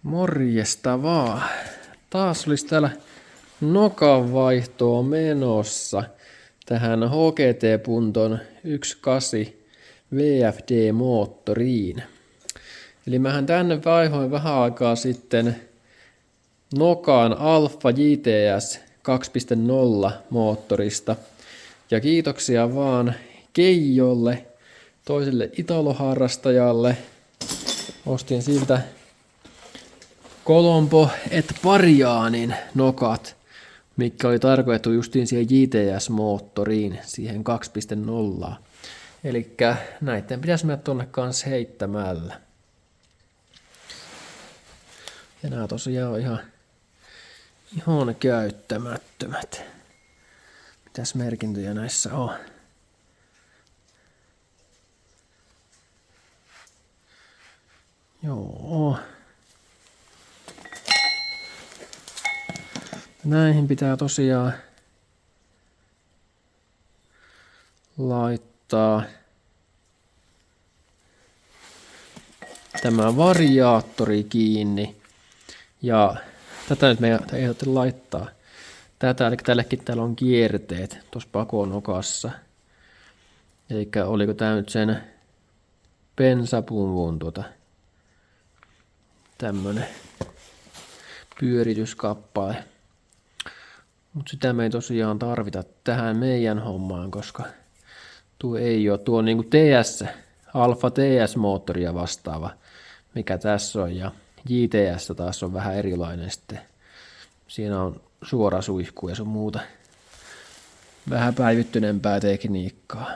Morjesta vaan. Taas olisi täällä nokan vaihtoa menossa tähän HGT Punton 1.8 VFD-moottoriin. Eli mähän tänne vaihoin vähän aikaa sitten Nokan Alfa JTS 2.0 moottorista. Ja kiitoksia vaan Keijolle, toiselle Italo-harrastajalle. Ostin siltä Colombo et Pariaanin nokat, mikä oli tarkoitettu justiin siihen JTS-moottoriin, siihen 2.0. Elikkä näitten pitäisi mennä tonne kanssa heittämällä. Ja nämä tosiaan on ihan käyttämättömät. Mitäs merkintöjä näissä on? Joo. Näihin pitää tosiaan laittaa tämä variaattori kiinni. Ja tätä nyt meidän ei tarvitse laittaa. Eli tällekin täällä on kierteet tuossa pakonokassa. Eli oliko tää nyt sen bensapumpun tämmönen pyörityskappale. Mutta sitä me ei tosiaan tarvita tähän meidän hommaan, koska tuo ei ole tuo niinku TS, Alfa TS-moottoria vastaava, mikä tässä on, ja JTS taas on vähän erilainen sitten. Siinä on suora suihku ja sun muuta vähän päivittyneempää tekniikkaa.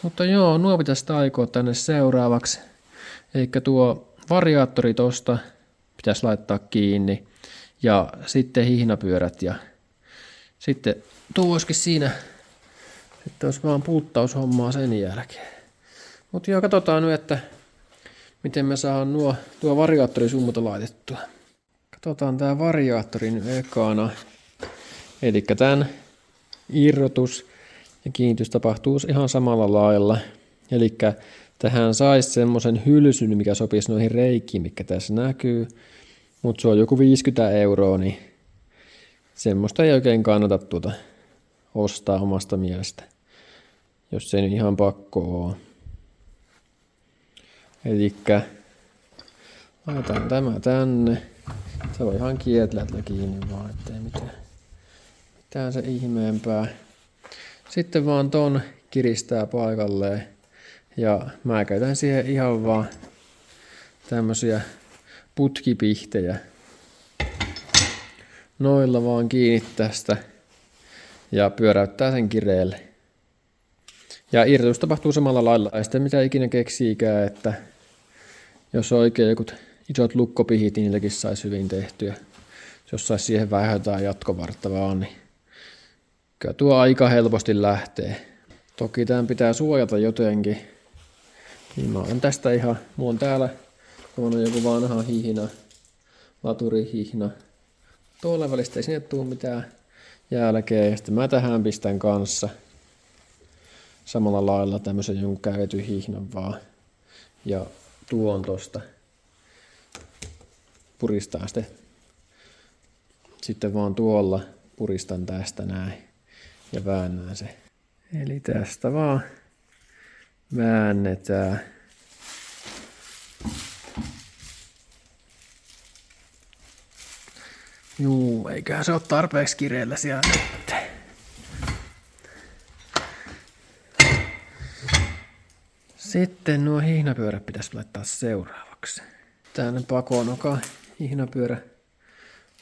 Mutta joo, nuo pitäisi taikoa tänne seuraavaksi. Eikä tuo variaattori tosta pitäisi laittaa kiinni. Ja sitten hihnapyörät ja sitten tuo olisikin siinä, että olisi vaan pulttaushommaa sen jälkeen. Mutta joo, katsotaan nyt, että miten me saadaan tuo variaattorisummuta laitettua. Katsotaan tää variaattori nyt ekana. Eli tämän irrotus ja kiinnitys tapahtuu ihan samalla lailla. Eli tähän saisi semmoisen hylsyn, mikä sopisi noihin reikiin, mikä tässä näkyy. Mutta se on joku 50 €, niin semmoista ei oikein kannata ostaa omasta mielestä, jos se ei ihan pakko ole. Elikkä laitetaan tämä tänne. Se on ihan kietlällä kiinni vaan, ettei mitään se ihmeempää. Sitten vaan ton kiristää paikalleen. Ja mä käytän siihen ihan vaan tämmösiä putkipihtejä. Noilla vaan kiinni tästä ja pyöräyttää sen kireelle. Ja irrotus tapahtuu samalla lailla. Ja sitten mitä ikinä keksiikään, että jos oikein joku isot lukkopihit, niin niilläkin saisi hyvin tehtyä. Jos saisi siihen vähän jotain jatkovartta vaan, niin kyllä tuo aika helposti lähtee. Toki tämän pitää suojata jotenkin. Niin mä oon tästä mulla on täällä on joku vanha hihna, laturihihna. Tuolla välistä ei sinne tuu mitään jälkeä. Ja sitten mä tähän pistän kanssa samalla lailla tämmöisen jonkun käytetyn hihnan vaan. Ja tuon tosta. Puristaa sitten vaan tuolla puristan tästä näin ja väännän se. Eli tästä vaan väännetään. Juu, eiköhän se ole tarpeeksi kireellä siellä nyt. Sitten nuo hihnapyörät pitäisi laittaa seuraavaksi. Tänne pakonoka hihnapyörä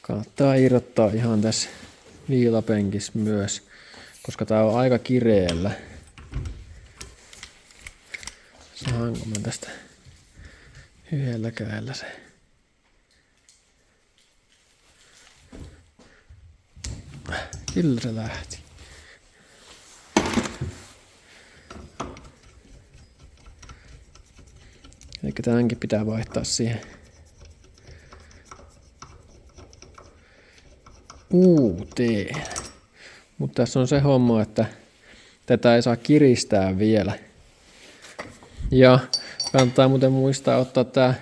kannattaa irrottaa ihan tässä viilapenkissä myös, koska tää on aika kireellä. Saanko mä tästä yhdellä kädellä se? Kyllä se lähti. Eli tämänkin pitää vaihtaa siihen uuteen. Mutta tässä on se homma, että tätä ei saa kiristää vielä. Ja kannattaa muuten muistaa ottaa tää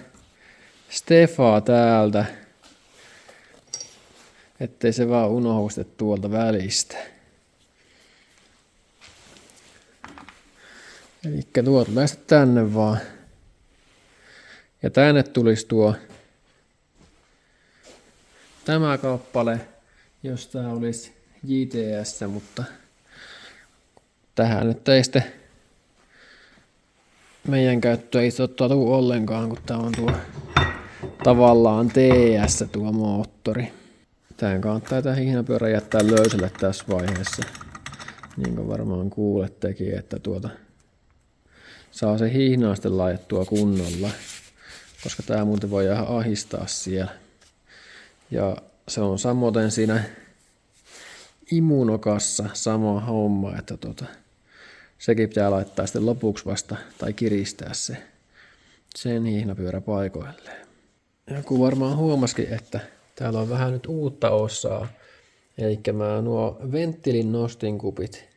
Stefaa täältä, ettei se vaan unohdu tuolta välistä. Elikkä tuolta päästä tänne vaan. Ja tänne tulisi tämä kappale, jos tää olisi JTS, mutta tähän nyt ei sitten meidän käyttöä ei tuu ollenkaan, kun tää on tavallaan TS tuo moottori. Tähän kannattaa tämä hihnapyörä jättää löysälle tässä vaiheessa. Niin kuin varmaan kuulettekin, että saa se hihnaa sitten laitettua kunnolla. Koska tää muuten voi ihan ahistaa siellä. Ja se on samoin siinä imunokassa sama homma, että sekin pitää laittaa sitten lopuksi vasta tai kiristää sen hihnapyörä paikoilleen. Joku varmaan huomasikin, että täällä on vähän nyt uutta osaa. Eli mä nuo venttilin nostinkupit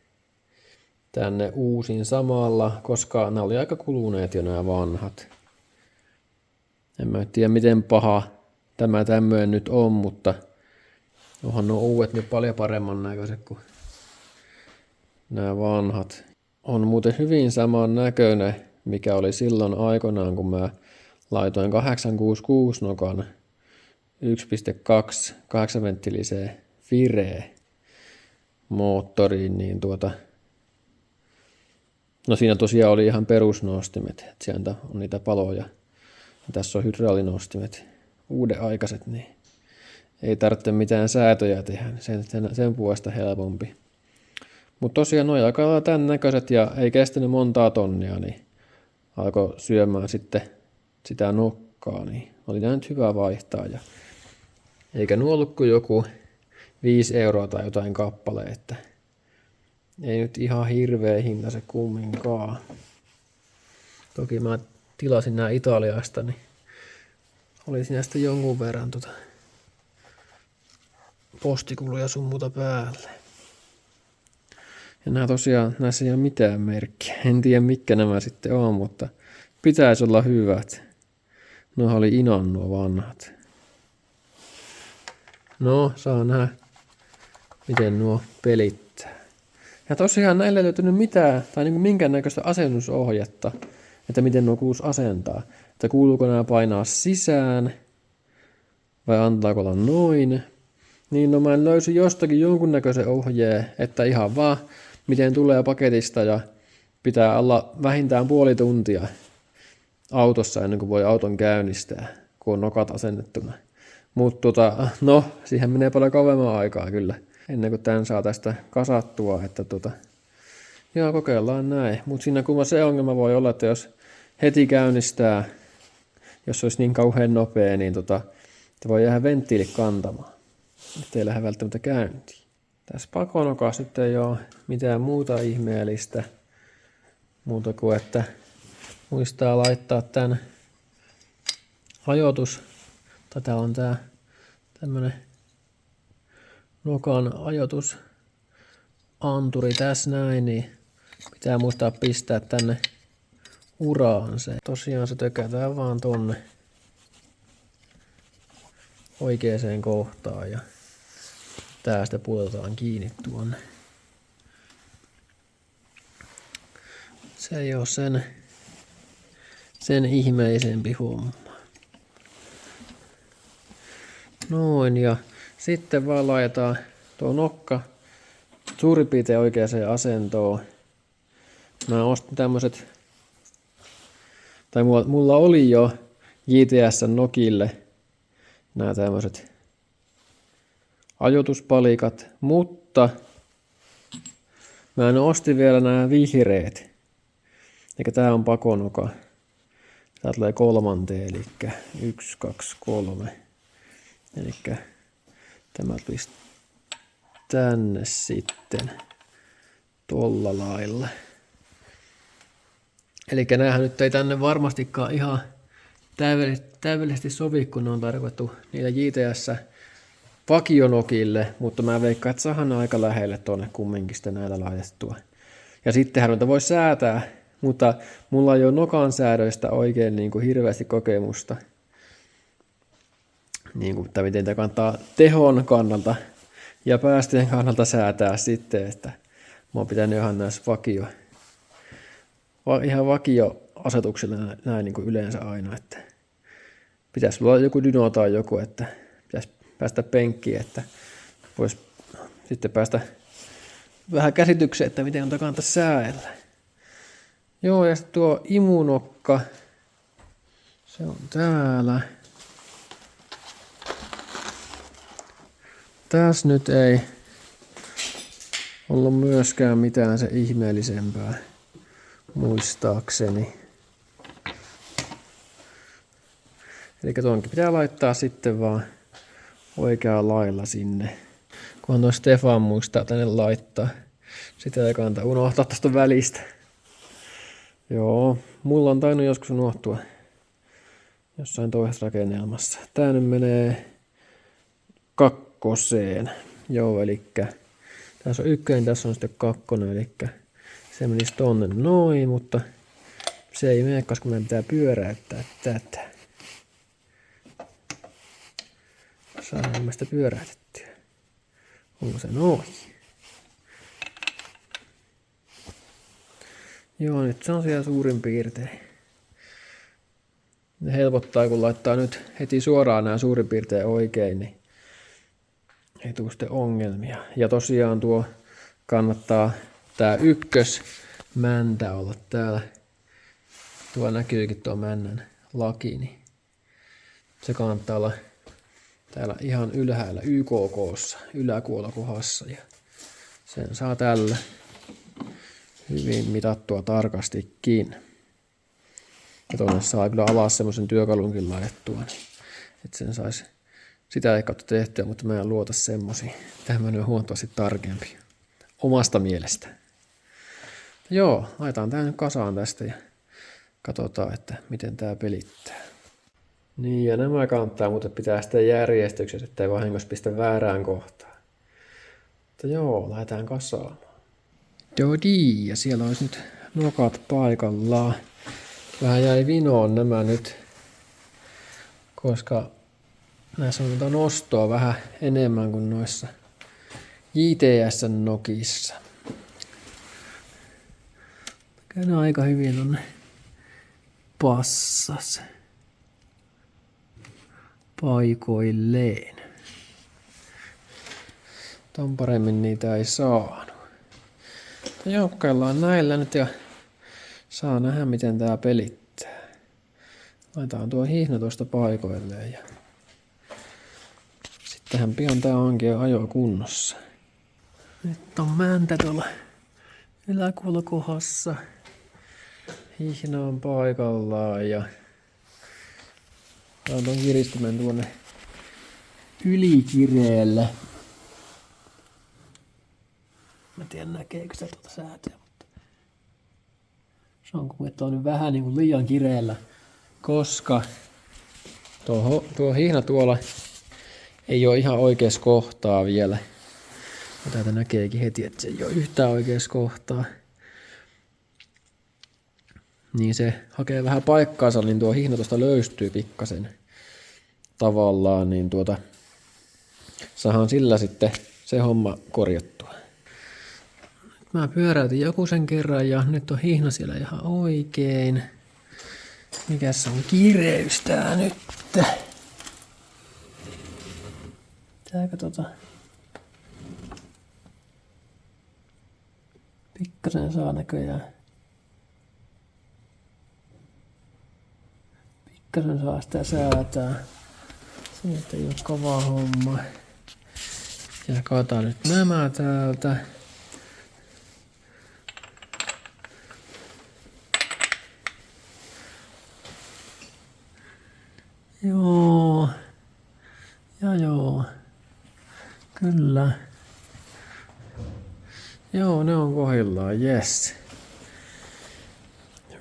tänne uusin samalla, koska nämä oli aika kuluneet jo nämä vanhat. En mä tiedä miten paha tämä tämmöinen nyt on, mutta onhan nuo uudet nyt paljon paremman näköiset kuin nämä vanhat. On muuten hyvin saman näköinen, mikä oli silloin aikoinaan, kun mä laitoin 866 nokan 1.2 8-venttiliseen Firee moottoriin, niin no siinä tosiaan oli ihan perusnostimet, että sieltä on niitä paloja. Ja tässä on hydraulinostimet, uudenaikaiset, niin ei tarvitse mitään säätöjä tehdä, sen puolesta helpompi. Mutta tosiaan nuo aika lailla tämän näköiset ja ei kestänyt montaa tonnia, niin alkoi syömään sitten sitä nokkaa, niin oli tämä nyt hyvä vaihtaa. Ja eikä nuo ollut kuin joku 5 € tai jotain kappale, että ei nyt ihan hirveä hinta se kumminkaan. Toki mä tilasin nämä Italiasta, niin oli siinä sitten jonkun verran postikuluja sun muuta päälle. Ja nämä tosiaan, näissä ei ole mitään merkkiä. En tiedä mitkä nämä sitten on, mutta pitäisi olla hyvät. Nuo oli Inon nuo vanhat. No, saa nähdä, miten nuo pelittää. Ja tosiaan näillä ei löytynyt mitään, tai niin kuin minkäännäköistä asennusohjetta, että miten nuo kuulisi asentaa. Että kuuluuko nämä painaa sisään, vai antaako olla noin. Niin no mä löysin jostakin jonkunnäköisen ohjeen, että ihan vaan miten tulee paketista ja pitää olla vähintään puoli tuntia autossa ennen kuin voi auton käynnistää, kun on nokat asennettuna. Mutta no, siihen menee paljon kauemman aikaa kyllä, ennen kuin tämän saa tästä kasattua, että joo, kokeillaan näin. Mutta siinä kun se ongelma voi olla, että jos heti käynnistää, jos olisi niin kauhean nopea, niin että voi jäädä venttiili kantamaan, ettei lähde välttämättä käyntiin. Tässä pakonokassa nyt ei ole mitään muuta ihmeellistä, muuta kuin että muistaa laittaa tämän ajoitus, tai täällä on tää tämmönen nokan ajoitusanturi tässä näin, niin pitää muistaa pistää tänne uraan se. Tosiaan se tökätään vaan tonne oikeaan kohtaan ja tää sitten pudotetaan kiinni tuonne. Se ei oo sen ihmeisempi homma. Noin, ja sitten vaan laitetaan tuo nokka suurin piirtein oikeaan asentoon. Mä ostin tämmöset, tai mulla oli jo JTS-nokille nämä tämmöset ajoituspalikat, mutta mä ostin vielä nämä vihreät. Eikä tää on pakonoka. Tää tulee kolmanteen, eli 1, 2, 3. Eli tämä tulisi tänne sitten tolla lailla. Eli näähän nyt ei tänne varmastikaan ihan täydellisesti sovi, kun ne on tarkoitettu niillä JTS vakionokille, mutta mä veikkaan, että saadaan aika lähelle tuonne kumminkin sitten näillä laitettua. Ja sittenhän noita voi säätää, mutta mulla ei ole nokan säädöistä oikein niin kuin hirveästi kokemusta. niin kuin, että miten tämä kannattaa tehon kannalta ja päästöjen kannalta säätää sitten, että mä oon pitänyt ihan näissä ihan vakioasetuksilla näin niin kuin yleensä aina, että pitäisi olla joku dyno tai joku, että pitäisi päästä penkkiin, että voisi sitten päästä vähän käsitykseen, että miten on kannattaa sääellä. Joo, ja sitten tuo imunokka, se on täällä. Tässä nyt ei ollut myöskään mitään se ihmeellisempää, muistaakseni. Eli tuonkin pitää laittaa sitten vaan oikealla lailla sinne. Kunhan tuo Stefan muistaa tänne laittaa. Sitä ei kannata unohtaa tuosta välistä. Joo, mulla on tainnut joskus unohtua jossain toisessa rakennelmassa. Tää nyt menee 2. Joo, eli tässä on 1, tässä on sitten 2, eli se menisi tonne noin, mutta se ei mene, koska meidän pitää pyöräyttää tätä. Saadaan sitä pyöräytettyä. Onko se noin? Joo, nyt se on siellä suurin piirtein. Ne helpottaa, kun laittaa nyt heti suoraan nämä suurin piirtein oikein, niin ei tule sitten ongelmia. Ja tosiaan tuo kannattaa tää ykkösmäntä olla täällä. Tuo näkyykin tuo männän laki, niin se kannattaa olla täällä ihan ylhäällä YKK:ssa, yläkuolokohdassa. Ja sen saa tällä hyvin mitattua tarkastikin. Ja tuonne saa kyllä alas semmoisen työkalunkin laitettua, niin että sen saisi sitä ei kautta tehtyä, mutta mä en luota semmosia. Tähän on huomattavasti tarkempi omasta mielestä. Joo, laitetaan tää nyt kasaan tästä ja katsotaan, että miten tää pelittää. Niin, ja nämä kannattaa muuten pitää sitä järjestyksessä, ettei vahingossa pistä väärään kohtaan. Mutta joo, lähdetään kasaamaan. Dodi, ja siellä olisi nyt nokat paikallaan. Vähän jäi vinoon nämä nyt, koska näissä on nostoa vähän enemmän kuin noissa JTS-nokissa. Käyn aika hyvin tonne passas paikoilleen. Ton paremmin niitä ei saanut. Joukkaillaan näillä nyt ja saa nähdä miten tää pelittää. Laitetaan tuo hihna tuosta paikoilleen ja sittenhän pian tää onkin jo ajo kunnossa. Nyt on mäntä tuolla yläkulkohassa. Hihna on paikallaan ja otan ton kiristimen tuonne ylikireelle. Mä tiedän näkeekö sitä tuota säätöä, mutta se on kuin että on nyt vähän niin kuin liian kireellä, koska tuo hihna tuolla ei ole ihan oikeassa kohtaa vielä. Ja täältä näkeekin heti, että se ei ole yhtään oikeassa kohtaa. Niin se hakee vähän paikkaansa, niin tuo hihna tuosta löystyy pikkasen tavallaan, niin saadaan sillä sitten se homma korjattua. Nyt mä pyöräytin joku sen kerran ja nyt on hihna siellä ihan oikein. Mikäs on kireys tää nyt? Tääkö pikkasen saa näköjään. Pikkasen saa sitä säätää. Se nyt ei ole kova homma. Ja kaataan nyt nämä täältä. Joo. Ja joo. Kyllä. Joo, ne on kohdillaan, jes.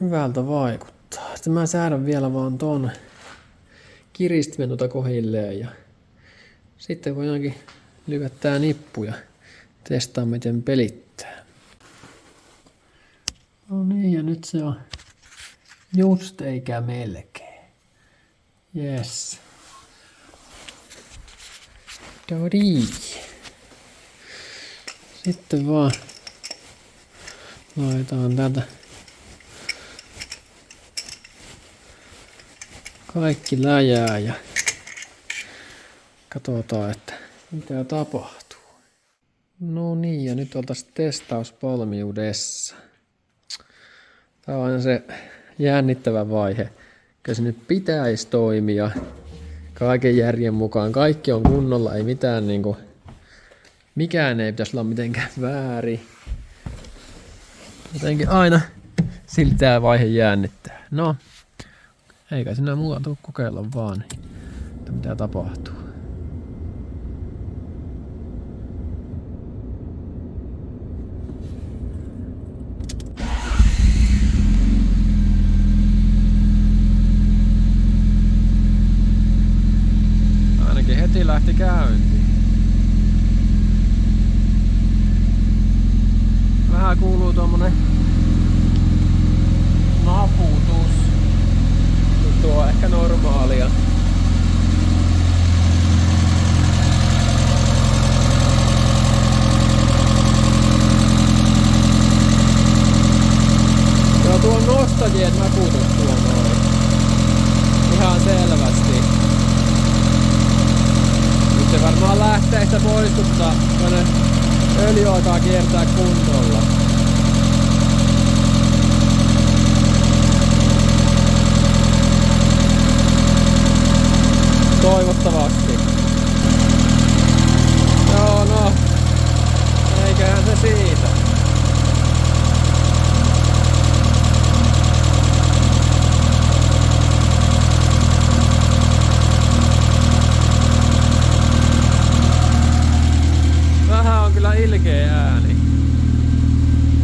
Hyvältä vaikuttaa. Sitten mä säädän vielä vaan ton kiristimen kohdilleen ja sitten voidaankin lykättää nippuja. Testaa miten pelittää. No niin, ja nyt se on just eikä melkein. Jes. Dodi. Sitten vaan laitetaan täältä kaikki läjää ja katsotaan, että mitä tapahtuu. No niin, ja nyt oltaisiin testausvalmiudessa. Tämä on aina se jännittävä vaihe. Kyllä se nyt pitäisi toimia kaiken järjen mukaan. Kaikki on kunnolla, ei mitään niinku, mikään ei pitäisi olla mitenkään väärin. Jotenkin aina silti tämä vaihe jännittää. No, eikä sinä muuta tule kokeilla vaan, että mitä tapahtuu. Ainakin heti lähti käyntiin. Vähän kuuluu tuommoinen naputus. Tuo on ehkä normaalia. Joo, tuo on nostajien naputus tuo noin. Ihan selvästi. Nyt se varmaan lähtee sitä poistuttaa, kun öljy alkaa kiertää kunnolla. Toivottavasti. Joo, no. Eiköhän se siitä. Vähän on kyllä ilkeä ääni.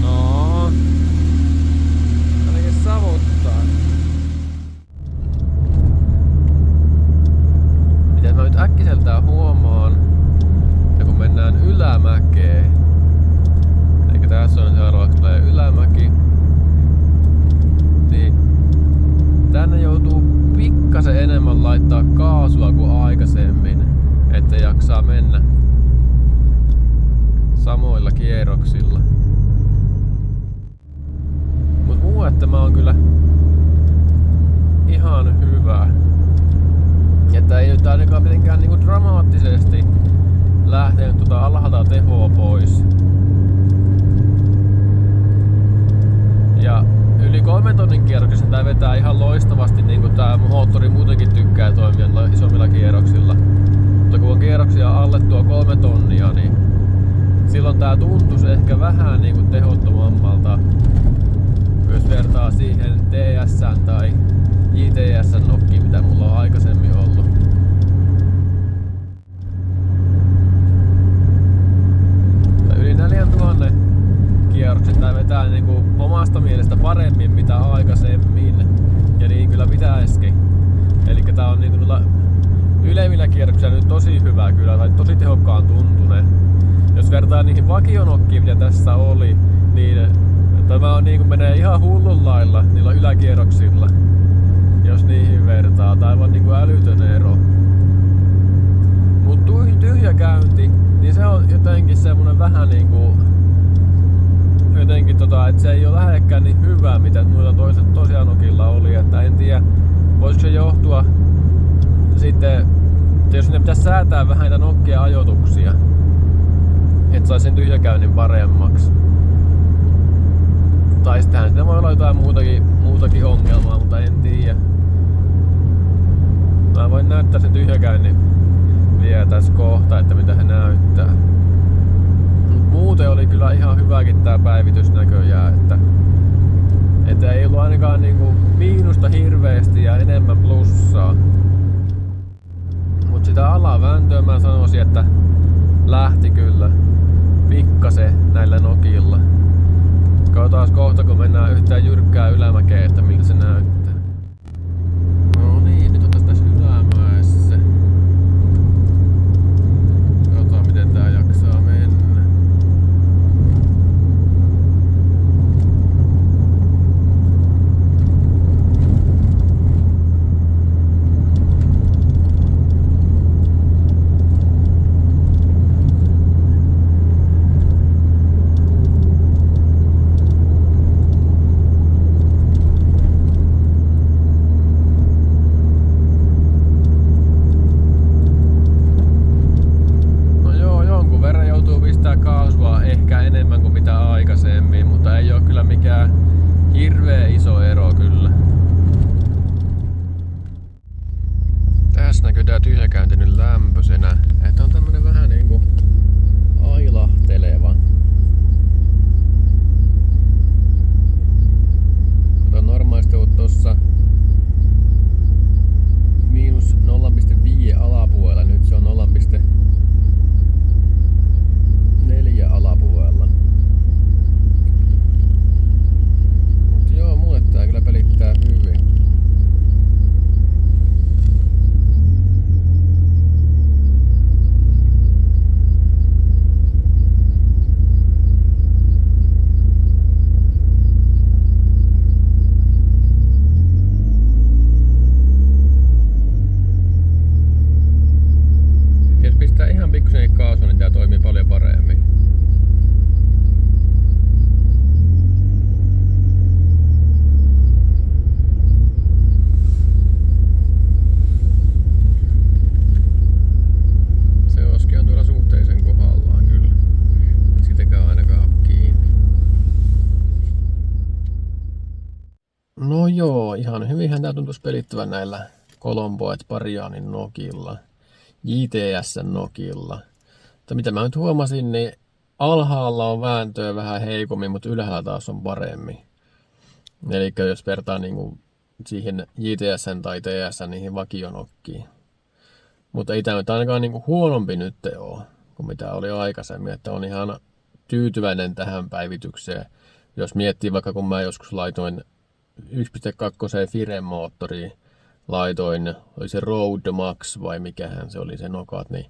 No. Ainakin savuttaa. Miten mä nyt äkkiseltään huomaan, että kun mennään ylämäkeen, eli tässä on seuraavaksi tulee ylämäki, niin tänne joutuu pikkasen enemmän laittaa kaasua kuin aikaisemmin, että jaksaa mennä samoilla kierroksilla. Mut muu, että mä oon kyllä ihan hyvä. Että ei nyt ainakaan mitenkään niinku dramaattisesti lähtenyt alhaalta tehoa pois. Ja yli 3 tonnin kierroksessa tää vetää ihan loistavasti, niinku tää moottori muutenkin tykkää toimia isommilla kierroksilla. Mutta kun on kierroksia alle tuo 3 tonnia, niin silloin tää tuntuisi ehkä vähän niinku tehottomammalta, jos vertaa siihen TS:n tai JTS:n nokkiin, mitä mulla on aikaisemmin ollut. Yli 4000 kierrokset tää vetää niinku omasta mielestä paremmin mitä aikaisemmin, ja niin kyllä pitäisikin. Elikkä tää on niinku ylemmillä kierroksilla nyt tosi hyvä kyllä, tai tosi tehokkaan tuntunen. Jos vertaa niihin vakionokkiin, mitä tässä oli, niin tämä on niinku menee ihan hullun lailla niillä yläkierroksilla. Jos niihin vertaa, tai aivan niinku älytön ero. Mut tyhjä käynti, niin se on jotenkin semmonen vähän niinku jotenkin että se ei oo lähellekään niin hyvä, mitä noilla toiset tosianokilla oli, että en tiedä, voisiko se johtua sitten, että jos ne pitäisi säätää vähän niitä nokkien ajoituksia, että saisi sen tyhjäkäynnin paremmaksi. Tai sittenhän siinä voi olla jotain muutakin ongelmaa, mutta en tiedä. Mä voin näyttää sen tyhjäkäynnin vielä tässä kohta, että mitä he näyttää. Muuten oli kyllä ihan hyväkin tää päivitys näköjään, että ei ollut ainakaan niinku miinusta hirveesti ja enemmän plussaa. Mut sitä alavääntöä mä sanoisin, että lähti kyllä pikkasen näillä nokilla. Katsotaan kohta, kun mennään yhtään jyrkkää ylämäkeen, että miltä se näyttää. No niin, nyt otas tässä ylämäessä. Katsotaan miten tää jaksaa mennä. sisäänkäynti nyt lämpöisenä. Että on tämmönen vähän niinku ailahteleva. Kun on normaalisti ollut tossa miinus 0,5 alapuolella, nyt se on 0,4 alapuolella. Mut joo, mulle tää kyllä pelittää hyvin. Jos pistää ihan pikkusen kaasua, niin tää toimii paljon paremmin. Se oski on tuolla suhteellisen kohdallaan kyllä. Sitäkään ainakaan ole kiinni. No joo, ihan hyvinhän tää tuntuisi pelittävän näillä Colombo et Parianin nokilla. JTS:n nokilla. Mutta mitä mä nyt huomasin, niin alhaalla on vääntöä vähän heikommin, mutta ylhäällä taas on paremmin. Eli jos vertaa niinku siihen JTS:n tai TS:n niihin vakionokkiin. Mutta ei tämä nyt ainakaan niinku huonompi nyt ole kuin mitä oli aikaisemmin. Että on ihan tyytyväinen tähän päivitykseen. Jos miettii vaikka kun mä joskus laitoin 1.2 Firen-moottoriin, laitoin, oli se Road Max vai mikähän se oli se nokat, niin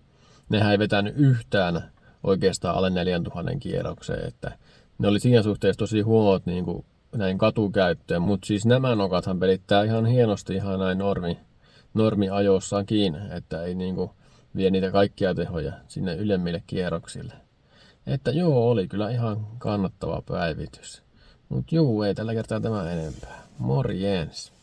nehän ei vetänyt yhtään oikeastaan alle 4000 kierrokseen, että ne oli siinä suhteessa tosi huonot niin kuin näin katukäyttöön, mutta siis nämä nokathan pelittää ihan hienosti ihan näin normiajossakin, että ei niin kuin vie niitä kaikkia tehoja sinne ylemmille kierroksille. Että joo, oli kyllä ihan kannattava päivitys. Mutta joo, ei tällä kertaa tämä enempää. Morjens!